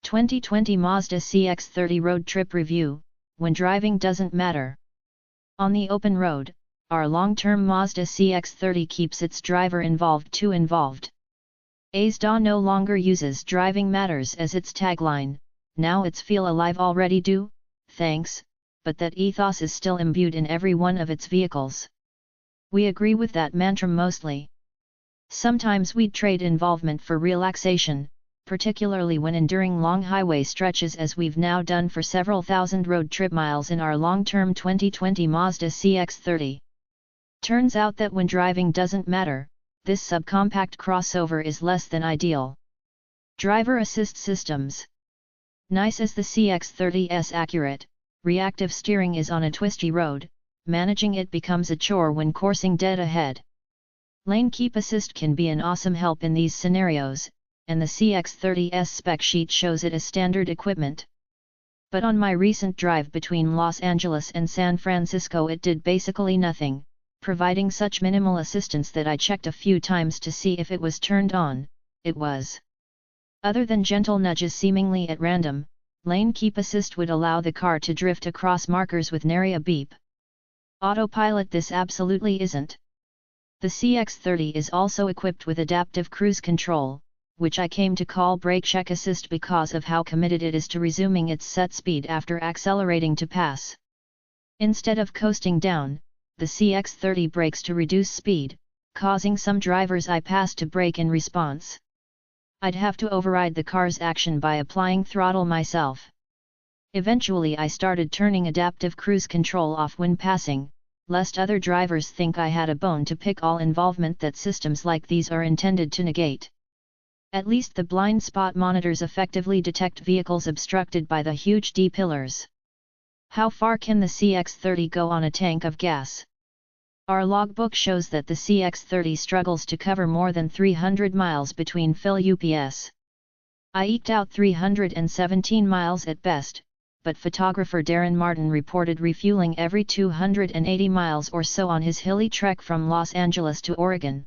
2020 Mazda CX-30 Road Trip Review, when driving doesn't matter. On the open road, our long-term Mazda CX-30 keeps its driver involved. Mazda no longer uses driving matters as its tagline, now it's feel alive already do, thanks, but that ethos is still imbued in every one of its vehicles. We agree with that mantra mostly. Sometimes we'd trade involvement for relaxation, particularly when enduring long highway stretches as we've now done for several thousand road trip miles in our long-term 2020 Mazda CX-30. Turns out that when driving doesn't matter, this subcompact crossover is less than ideal. Driver assist systems. Nice as the CX-30's accurate, reactive steering is on a twisty road, managing it becomes a chore when coursing dead ahead. Lane keep assist can be an awesome help in these scenarios, and the CX-30's spec sheet shows it as standard equipment. But on my recent drive between Los Angeles and San Francisco it did basically nothing, providing such minimal assistance that I checked a few times to see if it was turned on. It was. Other than gentle nudges seemingly at random, lane keep assist would allow the car to drift across markers with nary a beep. Autopilot this absolutely isn't. The CX-30 is also equipped with adaptive cruise control, which I came to call brake check assist because of how committed it is to resuming its set speed after accelerating to pass. Instead of coasting down, the CX-30 brakes to reduce speed, causing some drivers I passed to brake in response. I'd have to override the car's action by applying throttle myself. Eventually I started turning adaptive cruise control off when passing, lest other drivers think I had a bone to pick, all involvement that systems like these are intended to negate. At least the blind spot monitors effectively detect vehicles obstructed by the huge D pillars. How far can the CX-30 go on a tank of gas? Our logbook shows that the CX-30 struggles to cover more than 300 miles between fill UPS. I eked out 317 miles at best, but photographer Darren Martin reported refueling every 280 miles or so on his hilly trek from Los Angeles to Oregon.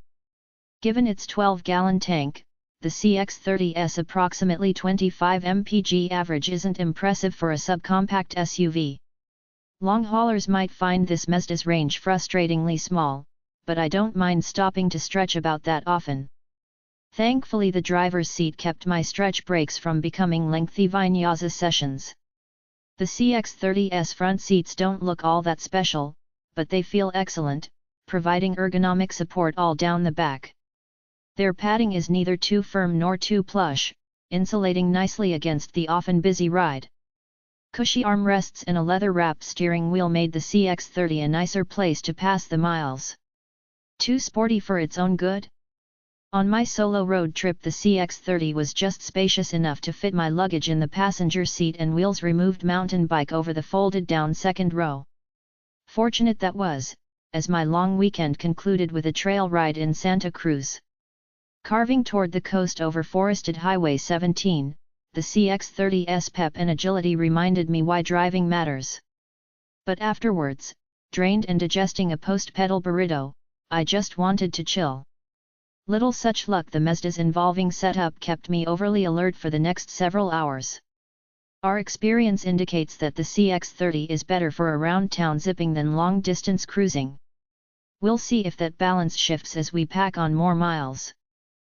Given its 12-gallon tank, the CX-30's approximately 25 mpg average isn't impressive for a subcompact SUV. Long haulers might find this Mazda's range frustratingly small, but I don't mind stopping to stretch about that often. Thankfully the driver's seat kept my stretch breaks from becoming lengthy vinyasa sessions. The CX-30's front seats don't look all that special, but they feel excellent, providing ergonomic support all down the back. Their padding is neither too firm nor too plush, insulating nicely against the often busy ride. Cushy armrests and a leather-wrapped steering wheel made the CX-30 a nicer place to pass the miles. Too sporty for its own good? On my solo road trip the CX-30 was just spacious enough to fit my luggage in the passenger seat and wheels-removed mountain bike over the folded-down second row. Fortunate that was, as my long weekend concluded with a trail ride in Santa Cruz. Carving toward the coast over forested Highway 17, the CX-30's pep and agility reminded me why driving matters. But afterwards, drained and digesting a post-pedal burrito, I just wanted to chill. Little such luck, the Mazda's involving setup kept me overly alert for the next several hours. Our experience indicates that the CX-30 is better for around-town zipping than long-distance cruising. We'll see if that balance shifts as we pack on more miles.